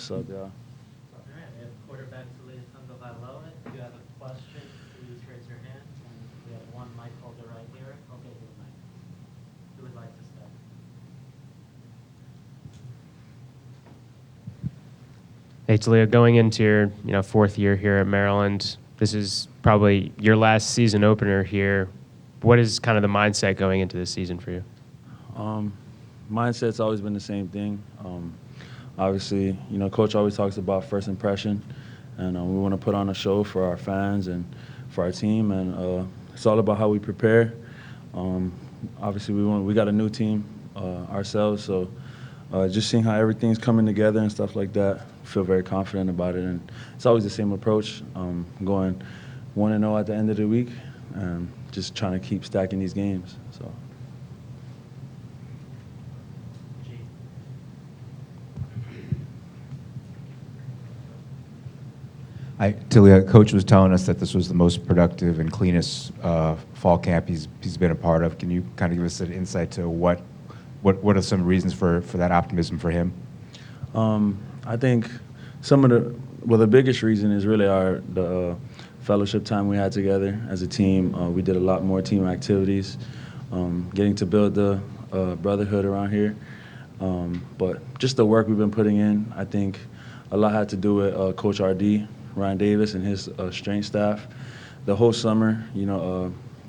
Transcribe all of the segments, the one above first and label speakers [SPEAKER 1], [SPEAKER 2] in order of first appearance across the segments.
[SPEAKER 1] What's up, y'all?
[SPEAKER 2] All right, we have quarterback Taulia Tagovailoa. If you have a question, please raise your hand. And we have one mic holder right here. I'll get you the mic. Who would like to start?
[SPEAKER 3] Hey, Taulia, going into your fourth year here at Maryland, this is probably your last season opener here. What is kind of the mindset going into this season for you?
[SPEAKER 1] Mindset's always been the same thing. Obviously, Coach always talks about first impression, and we want to put on a show for our fans and for our team, and it's all about how we prepare. Obviously, we got a new team ourselves, so just seeing how everything's coming together and stuff like that, I feel very confident about it, and it's always the same approach, going 1-0 at the end of the week, and just trying to keep stacking these games. So.
[SPEAKER 4] Taulia, Coach was telling us that this was the most productive and cleanest fall camp he's been a part of. Can you kind of give us an insight to what are some reasons for that optimism for him?
[SPEAKER 1] I think the biggest reason is really the fellowship time we had together as a team. We did a lot more team activities, getting to build the brotherhood around here. But just the work we've been putting in, I think a lot had to do with Coach RD, Ryan Davis, and his strength staff. The whole summer,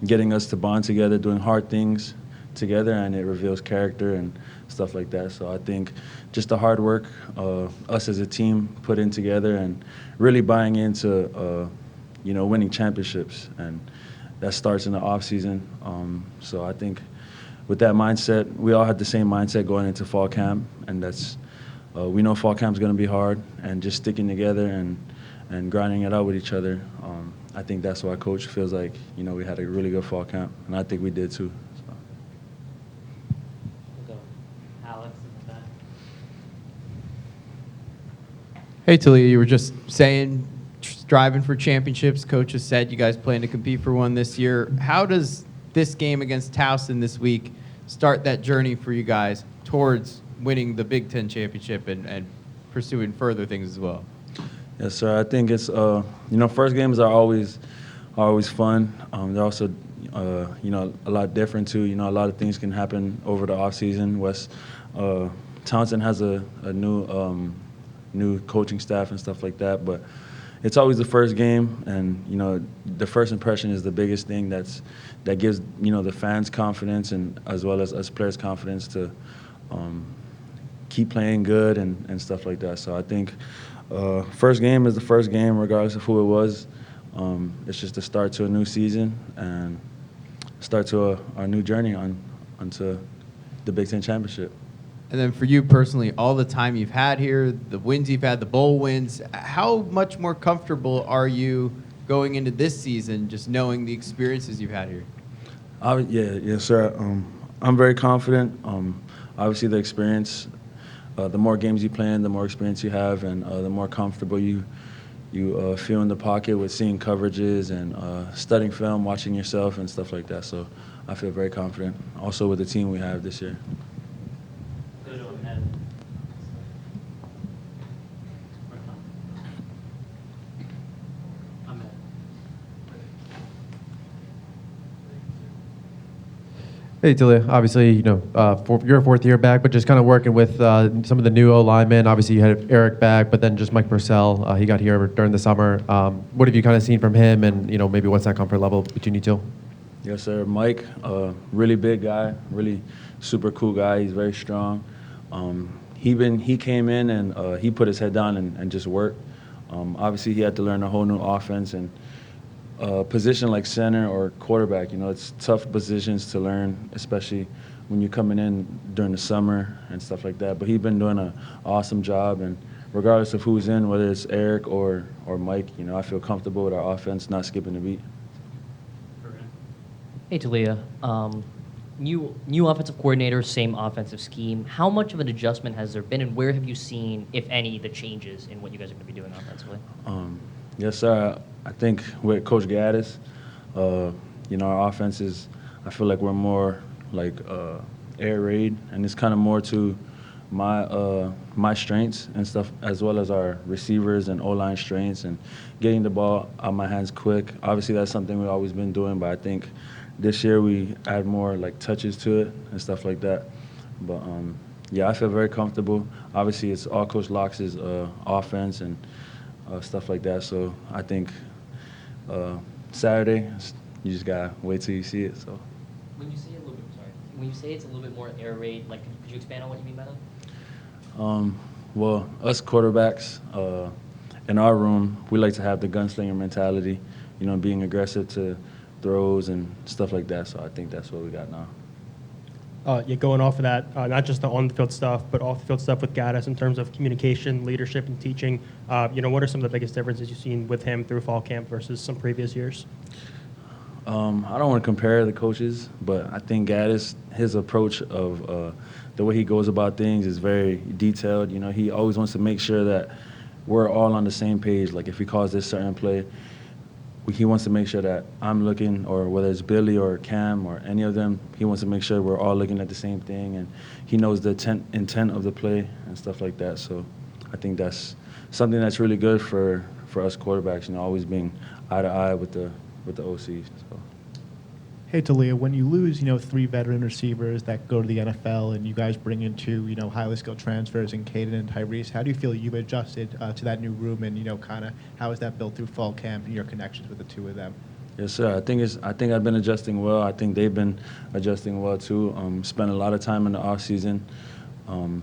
[SPEAKER 1] getting us to bond together, doing hard things together, and it reveals character and stuff like that. So I think just the hard work us as a team put in together and really buying into winning championships, and that starts in the off season. So I think with that mindset, we all had the same mindset going into fall camp, and that's we know fall camp's going to be hard, and just sticking together and grinding it out with each other. I think that's why Coach feels like we had a really good fall camp, and I think we did too. So.
[SPEAKER 2] We'll go Alex in the back.
[SPEAKER 5] Hey, Taulia, you were just saying striving for championships. Coach has said you guys plan to compete for one this year. How does this game against Towson this week start that journey for you guys towards winning the Big Ten championship and pursuing further things as well?
[SPEAKER 1] Yes, sir. I think it's first games are always fun. They're also a lot different too. A lot of things can happen over the off season. Towson has a new coaching staff and stuff like that, but it's always the first game, and the first impression is the biggest thing that gives the fans confidence, and as well as us players confidence to keep playing good and stuff like that. So I think first game is the first game, regardless of who it was. It's just a start to a new season and start to our new journey onto the Big Ten championship.
[SPEAKER 5] And then for you personally, all the time you've had here, the wins you've had, the bowl wins, how much more comfortable are you going into this season just knowing the experiences you've had here?
[SPEAKER 1] Yes, sir. I'm very confident. Obviously, the experience, the more games you play in, the more experience you have, and the more comfortable you feel in the pocket with seeing coverages and studying film, watching yourself, and stuff like that. So I feel very confident. Also with the team we have this year.
[SPEAKER 2] Go to Ahmed. Ahmed.
[SPEAKER 6] Hey, Taulia. Obviously, you're a fourth year back, but just kind of working with some of the new O-linemen. Obviously, you had Eric back, but then just Mike Purcell. He got here during the summer. What have you kind of seen from him, and maybe what's that comfort level between you two?
[SPEAKER 1] Yes, sir. Mike, really big guy, really super cool guy. He's very strong. He came in and he put his head down and just worked. Obviously, he had to learn a whole new offense and position like center or quarterback. It's tough positions to learn, especially when you're coming in during the summer and stuff like that. But he's been doing an awesome job, and regardless of who's in, whether it's Eric or Mike, I feel comfortable with our offense, not skipping a beat.
[SPEAKER 7] Hey, Taulia. New offensive coordinator, same offensive scheme. How much of an adjustment has there been, and where have you seen, if any, the changes in what you guys are going to be doing offensively?
[SPEAKER 1] Yes, sir. I think with Coach Gaddis, our offense is, I feel like we're more like air raid, and it's kind of more my strengths and stuff, as well as our receivers and O-line strengths, and getting the ball out of my hands quick. Obviously, that's something we've always been doing, but I think this year we add more like touches to it and stuff like that. But yeah, I feel very comfortable. Obviously, it's all Coach Locke's offense and stuff like that. So I think Saturday, you just gotta wait till you see it. So.
[SPEAKER 7] When you say a little bit, sorry, when you say it's a little bit more air raid, like, could you expand on what you mean by that?
[SPEAKER 1] Well, us quarterbacks in our room, we like to have the gunslinger mentality, you know, being aggressive to throws and stuff like that. So I think that's what we got now.
[SPEAKER 8] Yeah, going off of that, not just the on-the-field stuff, but off-the-field stuff with Gaddis in terms of communication, leadership, and teaching. What are some of the biggest differences you've seen with him through fall camp versus some previous years?
[SPEAKER 1] I don't want to compare the coaches, but I think Gaddis, his approach of the way he goes about things is very detailed. You know, he always wants to make sure that we're all on the same page. Like if he calls this certain play, he wants to make sure that I'm looking, or whether it's Billy or Cam or any of them, he wants to make sure we're all looking at the same thing, and he knows the intent of the play and stuff like that. So I think that's something that's really good for us quarterbacks, you know, always being eye to eye with the OCs. So.
[SPEAKER 9] Hey, Taulia, when you lose, 3 veteran receivers that go to the NFL and you guys bring in 2, highly skilled transfers in Caden and Tyrese, how do you feel you've adjusted to that new room, and, kind of how has that built through fall camp and your connections with the 2 of them?
[SPEAKER 1] Yes, sir. I think I've been adjusting well. I think they've been adjusting well too. Spent a lot of time in the off season,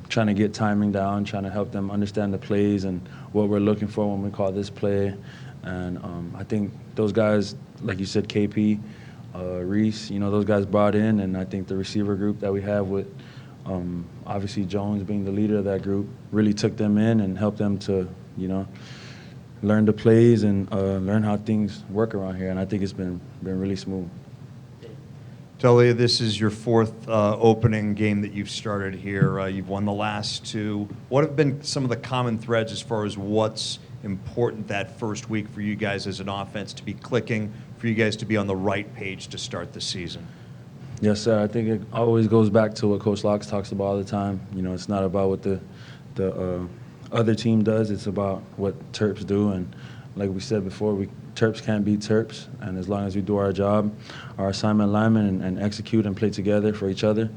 [SPEAKER 1] trying to get timing down, trying to help them understand the plays and what we're looking for when we call this play. And I think those guys, like you said, KP, Reese, those guys brought in, and I think the receiver group that we have with obviously Jones being the leader of that group really took them in and helped them to, learn the plays and learn how things work around here. And I think it's been really smooth.
[SPEAKER 10] Taulia, this is your 4th opening game that you've started here. You've won the last 2. What have been some of the common threads as far as what's important that first week for you guys as an offense to be clicking, for you guys to be on the right page to start the season?
[SPEAKER 1] Yes, sir. I think it always goes back to what Coach Locke talks about all the time. It's not about what the other team does. It's about what Terps do. And like we said before, Terps can't beat Terps. And as long as we do our job, our assignment alignment, and execute and play together for each other,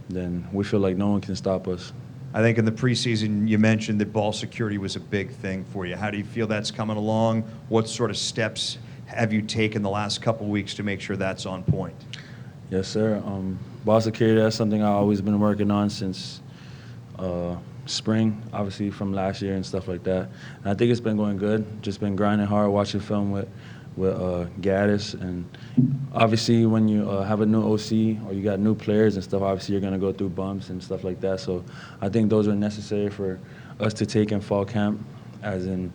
[SPEAKER 1] then we feel like no one can stop us.
[SPEAKER 10] I think in the preseason you mentioned that ball security was a big thing for you. How do you feel that's coming along? What sort of steps have you taken the last couple of weeks to make sure that's on point?
[SPEAKER 1] Yes, sir. Ball security, that's something I've always been working on since spring, obviously from last year and stuff like that. And I think it's been going good. Just been grinding hard, watching film with Gaddis. And obviously when you have a new OC or you got new players and stuff, obviously you're going to go through bumps and stuff like that. So I think those are necessary for us to take in fall camp, as in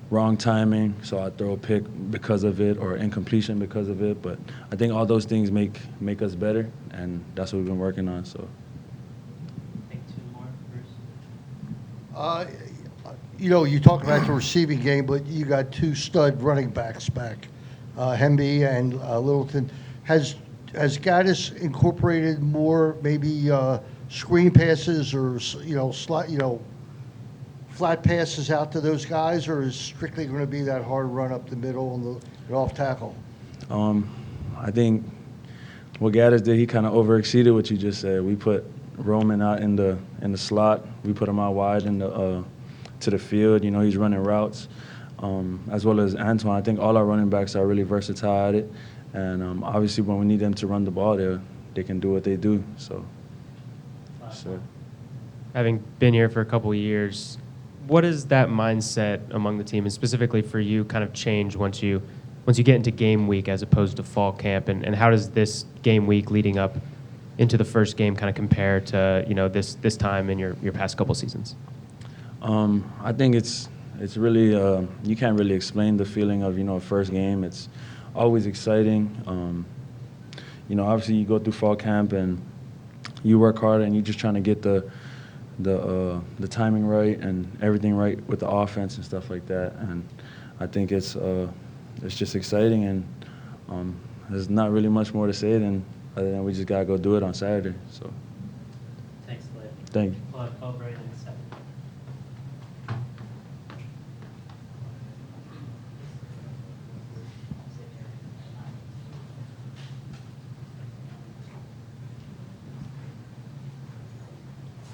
[SPEAKER 1] wrong timing, so I throw a pick because of it, or incompletion because of it. But I think all those things make us better, and that's what we've been working on. So.
[SPEAKER 2] Take 2 more, Bruce.
[SPEAKER 11] You talk about the receiving game, but you got 2 stud running backs back, Hemby and Littleton. Has Gaddis incorporated more maybe screen passes or flat passes out to those guys, or is strictly going to be that hard run up the middle and the off tackle?
[SPEAKER 1] I think what Gaddis did, he kind of overexceeded what you just said. We put Roman out in the slot. We put him out wide to the field. He's running routes, as well as Antoine. I think all our running backs are really versatile at it, and obviously when we need them to run the ball, they can do what they do. So, sure.
[SPEAKER 3] Having been here for a couple of years, what does that mindset among the team, and specifically for you, kind of change once you get into game week as opposed to fall camp, and how does this game week leading up into the first game kind of compare to this time in your past couple seasons?
[SPEAKER 1] I think it's really you can't really explain the feeling of a first game. It's always exciting. Obviously you go through fall camp and you work hard and you're just trying to get the timing right and everything right with the offense and stuff like that. And I think it's just exciting, and there's not really much more to say other than we just gotta go do it on Saturday. So.
[SPEAKER 2] Thanks, Leah.
[SPEAKER 1] Thank you.
[SPEAKER 2] Cobra and